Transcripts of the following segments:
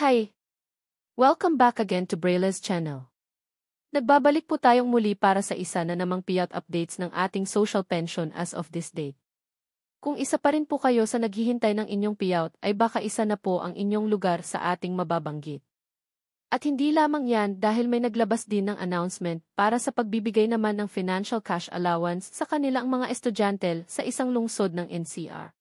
Hi! Welcome back again to Brayla's channel. Nagbabalik po tayong muli para sa isa na namang payout updates ng ating social pension as of this date. Kung isa pa rin po kayo sa naghihintay ng inyong payout ay baka isa na po ang inyong lugar sa ating mababanggit. At hindi lamang yan dahil may naglabas din ng announcement para sa pagbibigay naman ng financial cash allowance sa kanilang mga estudyante sa isang lungsod ng NCR.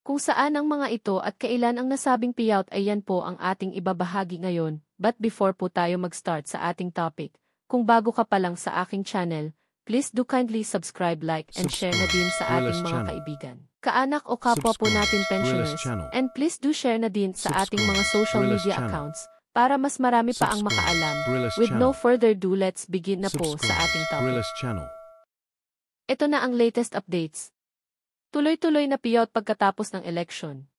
Kung saan ang mga ito at kailan ang nasabing payout ay yan po ang ating ibabahagi ngayon. But before po tayo mag-start sa ating topic, kung bago ka pa lang sa aking channel, please do kindly subscribe, like, and share na din sa ating mga kaibigan, kaanak o kapwa po natin pensioners, and please do share na din sa ating mga social media accounts para mas marami pa ang makaalam. With no further ado, let's begin na po sa ating topic. Ito na ang latest updates. Tuloy-tuloy na payout pagkatapos ng election.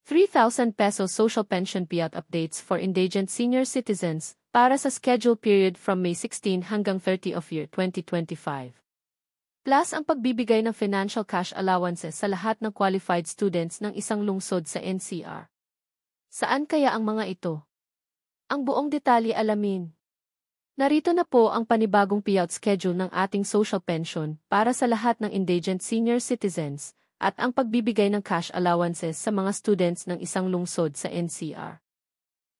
3,000 pesos social pension payout updates for indigent senior citizens para sa schedule period from May 16 hanggang 30 of year 2025. Plus ang pagbibigay ng financial cash allowances sa lahat ng qualified students ng isang lungsod sa NCR. Saan kaya ang mga ito? Ang buong detalye alamin. Narito na po ang panibagong payout schedule ng ating social pension para sa lahat ng indigent senior citizens at ang pagbibigay ng cash allowances sa mga students ng isang lungsod sa NCR.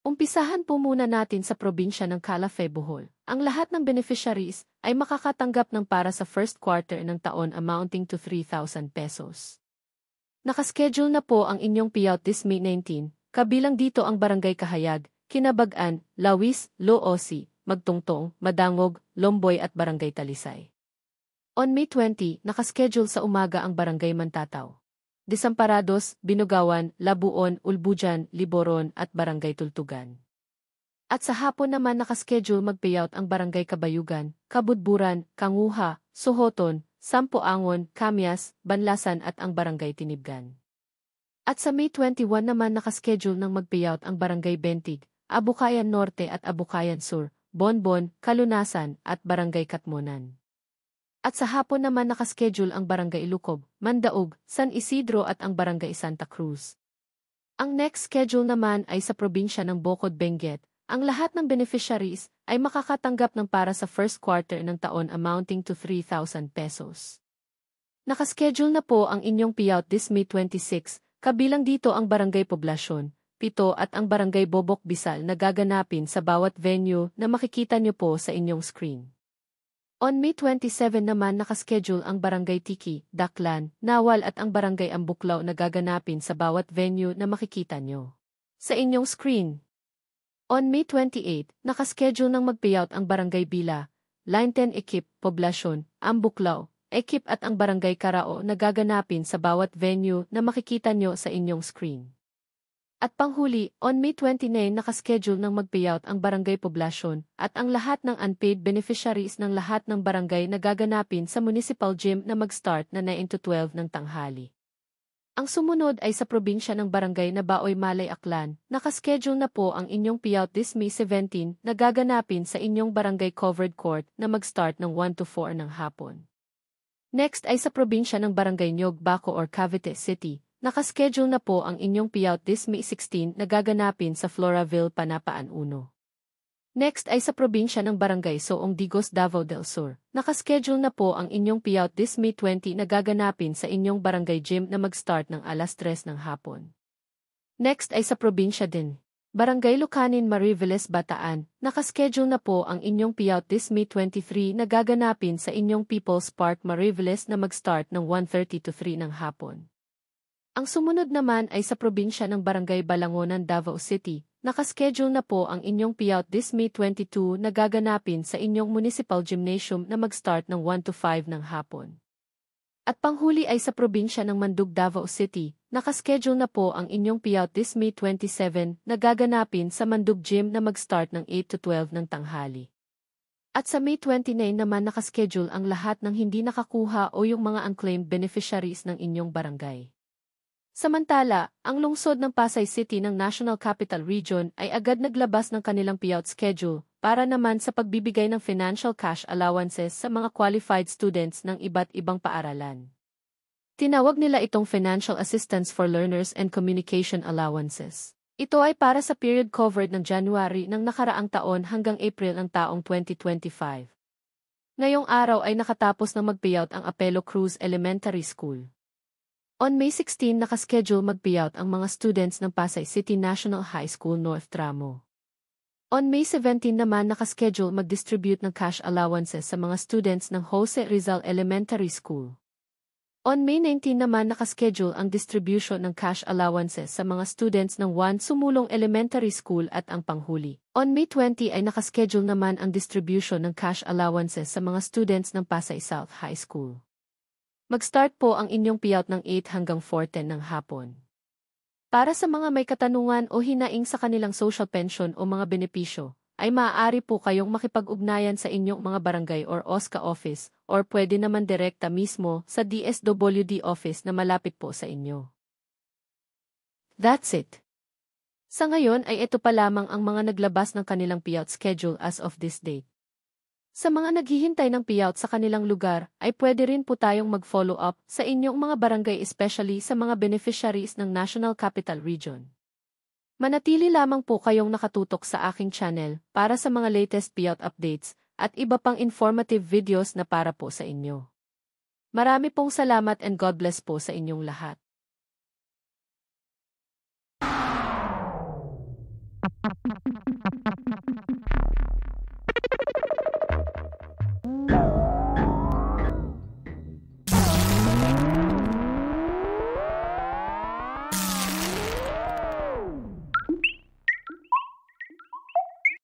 Umpisahan po muna natin sa probinsya ng Calafate, Bohol. Ang lahat ng beneficiaries ay makakatanggap ng para sa first quarter ng taon amounting to 3,000 pesos. Nakaschedule na po ang inyong payout this May 19, kabilang dito ang Barangay Kahayag, Kinabagan, Lawis, Loosi, Magtungtong, Madangog, Lomboy at Barangay Talisay. On May 20, nakaschedule sa umaga ang Barangay Mantataw, Desamparados, Binugawan, Labuon, Ulbujan, Liboron at Barangay Tultugan. At sa hapon naman nakaschedule mag-payout ang Barangay Kabayugan, Kabudburan, Kanguha, Sohoton, Sampoangon, Kamyas, Banlasan at ang Barangay Tinibgan. At sa May 21 naman nakaschedule ng mag-payout ang Barangay Bentig, Abukayan Norte at Abukayan Sur, Bonbon, Kalunasan, at Barangay Katmonan. At sa hapon naman nakaschedule ang Barangay Ilukob, Mandaog, San Isidro at ang Barangay Santa Cruz. Ang next schedule naman ay sa probinsya ng Bocod, Benguet. Ang lahat ng beneficiaries ay makakatanggap ng para sa first quarter ng taon amounting to 3,000 pesos. Nakaschedule na po ang inyong payout this May 26, kabilang dito ang Barangay Poblasyon, Pito at ang Barangay Bobok Bisal na gaganapin sa bawat venue na makikita nyo po sa inyong screen. On May 27 naman nakaschedule ang Barangay Tiki, Daklan, Nawal at ang Barangay Ambuklaw na gaganapin sa bawat venue na makikita nyo sa inyong screen. On May 28, nakaschedule ng mag-payout ang Barangay Bila, Line 10 Ekip, Poblasyon, Ambuklaw, Ekip at ang Barangay Karao na gaganapin sa bawat venue na makikita nyo sa inyong screen. At panghuli, on May 29 nakaschedule ng mag-payout ang Barangay Poblasyon at ang lahat ng unpaid beneficiaries ng lahat ng barangay na gaganapin sa municipal gym na mag-start na 9 to 12 ng tanghali. Ang sumunod ay sa probinsya ng Barangay Nabaoy, Malay, Aklan. Nakaschedule na po ang inyong payout this May 17 na gaganapin sa inyong barangay covered court na mag-start ng 1 to 4 ng hapon. Next ay sa probinsya ng Barangay Nyog, Baco or Cavite City. Nakaschedule na po ang inyong payout this May 16 na gaganapin sa Floraville, Panapaan 1. Next ay sa probinsya ng Barangay Soong Digos, Davao del Sur. Nakaschedule na po ang inyong payout this May 20 na gaganapin sa inyong barangay gym na mag-start ng alas 3 ng hapon. Next ay sa probinsya din. Barangay Lucanin, Mariveles, Bataan. Nakaschedule na po ang inyong payout this May 23 na gaganapin sa inyong People's Park, Mariveles na mag-start ng 1:30 to 3 ng hapon. Ang sumunod naman ay sa probinsya ng Barangay Balangonan, Davao City. Nakaschedule na po ang inyong payout this May 22 na gaganapin sa inyong municipal gymnasium na mag-start ng 1 to 5 ng hapon. At panghuli ay sa probinsya ng Mandug, Davao City. Nakaschedule na po ang inyong payout this May 27 na gaganapin sa Mandug Gym na mag-start ng 8 to 12 ng tanghali. At sa May 29 naman nakaschedule ang lahat ng hindi nakakuha o yung mga unclaimed beneficiaries ng inyong barangay. Samantala, ang lungsod ng Pasay City ng National Capital Region ay agad naglabas ng kanilang payout schedule para naman sa pagbibigay ng financial cash allowances sa mga qualified students ng iba't ibang paaralan. Tinawag nila itong Financial Assistance for Learners and Communication Allowances. Ito ay para sa period covered ng January ng nakaraang taon hanggang April ng taong 2025. Ngayong araw ay nakatapos na mag-payout ang Apelo Cruz Elementary School. On May 16 nakaschedule mag-payout ang mga students ng Pasay City National High School North Tramo. On May 17 naman nakaschedule mag-distribute ng cash allowances sa mga students ng Jose Rizal Elementary School. On May 19 naman nakaschedule ang distribution ng cash allowances sa mga students ng Juan Sumulong Elementary School at ang panghuli. On May 20 ay nakaschedule naman ang distribution ng cash allowances sa mga students ng Pasay South High School. Mag-start po ang inyong payout ng 8 hanggang 4:10 ng hapon. Para sa mga may katanungan o hinaing sa kanilang social pension o mga benepisyo, ay maaari po kayong makipag-ugnayan sa inyong mga barangay or OSCA office or pwede naman direkta mismo sa DSWD office na malapit po sa inyo. That's it. Sa ngayon ay ito pa lamang ang mga naglabas ng kanilang payout schedule as of this date. Sa mga naghihintay ng payout sa kanilang lugar, ay pwede rin po tayong mag-follow up sa inyong mga barangay especially sa mga beneficiaries ng National Capital Region. Manatili lamang po kayong nakatutok sa aking channel para sa mga latest payout updates at iba pang informative videos na para po sa inyo. Marami pong salamat and God bless po sa inyong lahat.